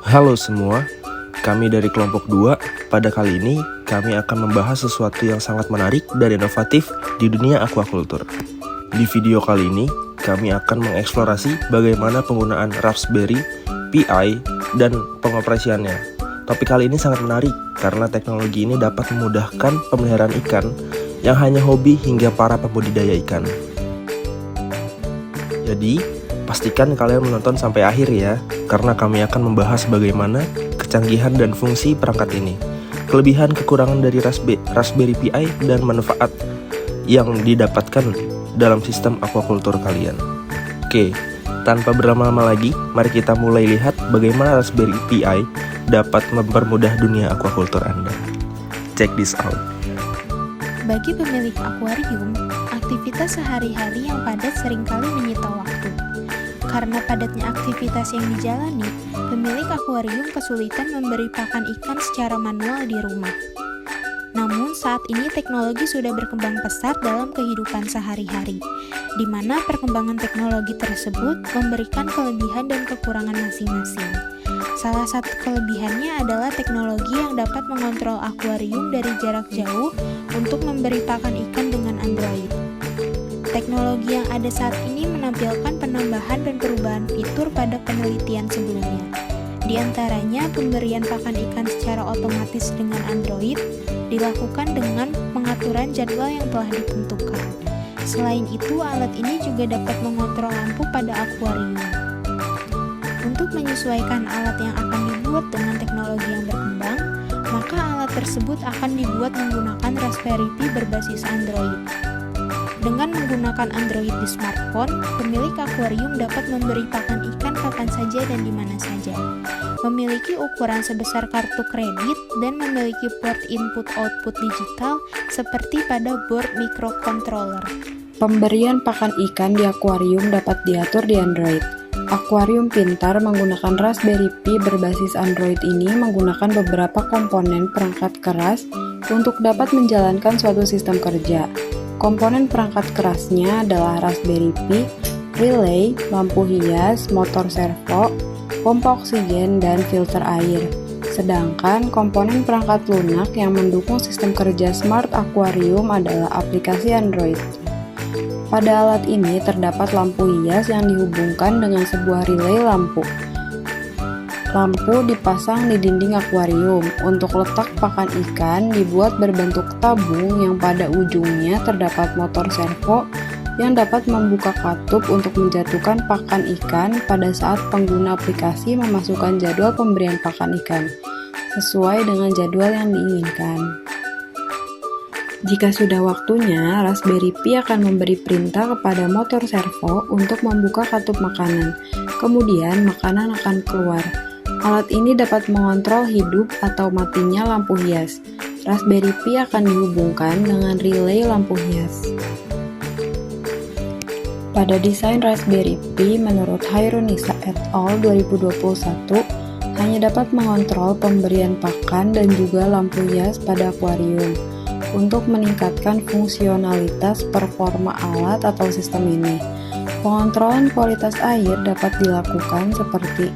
Halo semua, kami dari kelompok 2. Pada kali ini, kami akan membahas sesuatu yang sangat menarik dan inovatif di dunia aquaculture. Di video kali ini, kami akan mengeksplorasi bagaimana penggunaan Raspberry Pi dan pengoperasiannya. Topik kali ini sangat menarik karena teknologi ini dapat memudahkan pemeliharaan ikan yang hanya hobi hingga para pembudidaya ikan. Jadi, pastikan kalian menonton sampai akhir ya, karena kami akan membahas bagaimana kecanggihan dan fungsi perangkat ini, kelebihan kekurangan dari Raspberry Pi, dan manfaat yang didapatkan dalam sistem aquaculture kalian. Oke, tanpa berlama-lama lagi, mari kita mulai lihat bagaimana Raspberry Pi dapat mempermudah dunia aquaculture Anda. Check this out. Bagi pemilik akuarium, aktivitas sehari-hari yang padat seringkali menyita waktu. Karena padatnya aktivitas yang dijalani, pemilik akuarium kesulitan memberi pakan ikan secara manual di rumah. Namun saat ini teknologi sudah berkembang pesat dalam kehidupan sehari-hari, di mana perkembangan teknologi tersebut memberikan kelebihan dan kekurangan masing-masing. Salah satu kelebihannya adalah teknologi yang dapat mengontrol akuarium dari jarak jauh untuk memberi pakan ikan dengan Android. Teknologi yang ada saat ini menampilkan penambahan dan perubahan fitur pada penelitian sebelumnya. Di antaranya, pemberian pakan ikan secara otomatis dengan Android dilakukan dengan pengaturan jadwal yang telah ditentukan. Selain itu, alat ini juga dapat mengontrol lampu pada akuarium. Untuk menyesuaikan alat yang akan dibuat dengan teknologi yang berkembang, maka alat tersebut akan dibuat menggunakan Raspberry Pi berbasis Android. Dengan menggunakan Android di smartphone, pemilik akuarium dapat memberi pakan ikan kapan saja dan di mana saja. Memiliki ukuran sebesar kartu kredit dan memiliki port input-output digital seperti pada board microcontroller. Pemberian pakan ikan di akuarium dapat diatur di Android. Akuarium pintar menggunakan Raspberry Pi berbasis Android ini menggunakan beberapa komponen perangkat keras untuk dapat menjalankan suatu sistem kerja. Komponen perangkat kerasnya adalah Raspberry Pi, relay, lampu hias, motor servo, pompa oksigen, dan filter air. Sedangkan komponen perangkat lunak yang mendukung sistem kerja smart aquarium adalah aplikasi Android. Pada alat ini terdapat lampu hias yang dihubungkan dengan sebuah relay lampu. Lampu dipasang di dinding akuarium. Untuk letak pakan ikan dibuat berbentuk tabung yang pada ujungnya terdapat motor servo yang dapat membuka katup untuk menjatuhkan pakan ikan pada saat pengguna aplikasi memasukkan jadwal pemberian pakan ikan sesuai dengan jadwal yang diinginkan. Jika sudah waktunya, Raspberry Pi akan memberi perintah kepada motor servo untuk membuka katup makanan. Kemudian makanan akan keluar. Alat ini dapat mengontrol hidup atau matinya lampu hias. Raspberry Pi akan dihubungkan dengan relay lampu hias. Pada desain Raspberry Pi menurut Hairunisa et al. 2021, hanya dapat mengontrol pemberian pakan dan juga lampu hias pada akuarium. Untuk meningkatkan fungsionalitas performa alat atau sistem ini, pengontrolan kualitas air dapat dilakukan seperti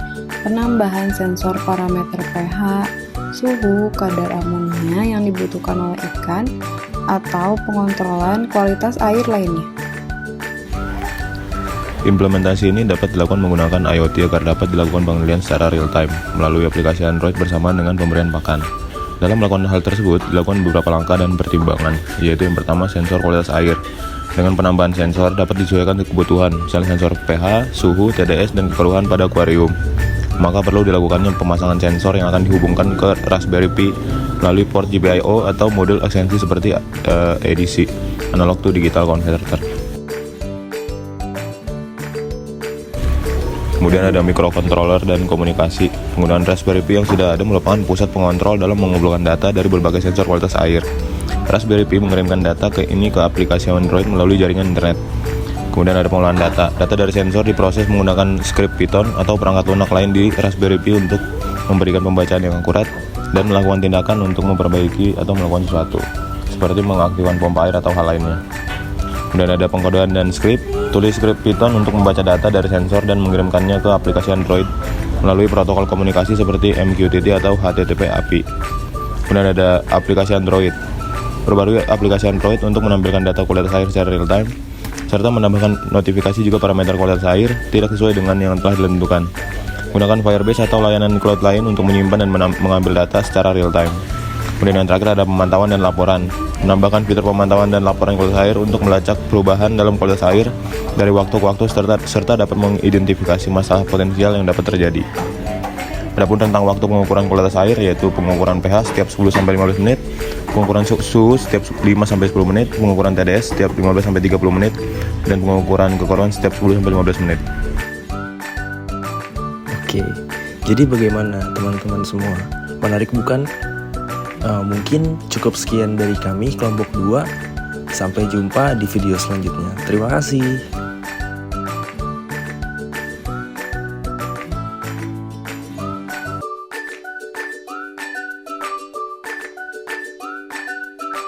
penambahan sensor parameter pH, suhu, kadar amonia yang dibutuhkan oleh ikan, atau pengontrolan kualitas air lainnya. Implementasi ini dapat dilakukan menggunakan IoT agar dapat dilakukan pengendalian secara real-time melalui aplikasi Android bersamaan dengan pemberian pakan. Dalam melakukan hal tersebut, dilakukan beberapa langkah dan pertimbangan, yaitu yang pertama sensor kualitas air. Dengan penambahan sensor dapat disesuaikan kebutuhan, misalnya sensor pH, suhu, TDS, dan kekeruhan pada akuarium. Maka perlu dilakukannya pemasangan sensor yang akan dihubungkan ke Raspberry Pi melalui port GPIO atau modul ekstensi seperti ADC, Analog to Digital Converter. Kemudian ada microcontroller dan komunikasi. Penggunaan Raspberry Pi yang sudah ada merupakan pusat pengontrol dalam mengumpulkan data dari berbagai sensor kualitas air. Raspberry Pi mengirimkan data ke aplikasi Android melalui jaringan internet. Kemudian ada pengolahan data. Data dari sensor diproses menggunakan script Python atau perangkat lunak lain di Raspberry Pi untuk memberikan pembacaan yang akurat dan melakukan tindakan untuk memperbaiki atau melakukan sesuatu, seperti mengaktifkan pompa air atau hal lainnya. Kemudian ada pengkodean dan script. Tulis script Python untuk membaca data dari sensor dan mengirimkannya ke aplikasi Android melalui protokol komunikasi seperti MQTT atau HTTP API. Kemudian ada aplikasi Android. Perbarui aplikasi Android untuk menampilkan data kualitas air secara real time, serta menambahkan notifikasi juga parameter kualitas air tidak sesuai dengan yang telah ditentukan. Gunakan Firebase atau layanan cloud lain untuk menyimpan dan mengambil data secara real time. Kemudian yang terakhir ada pemantauan dan laporan. Menambahkan fitur pemantauan dan laporan kualitas air untuk melacak perubahan dalam kualitas air dari waktu ke waktu serta dapat mengidentifikasi masalah potensial yang dapat terjadi. Adapun tentang waktu pengukuran kualitas air, yaitu pengukuran pH setiap 10-15 menit, pengukuran suhu setiap 5-10 menit, pengukuran TDS setiap 15-30 menit, dan pengukuran kekoruan setiap 10-15 menit. Oke, jadi bagaimana teman-teman semua? Menarik bukan? Mungkin cukup sekian dari kami kelompok 2. Sampai jumpa di video selanjutnya. Terima kasih.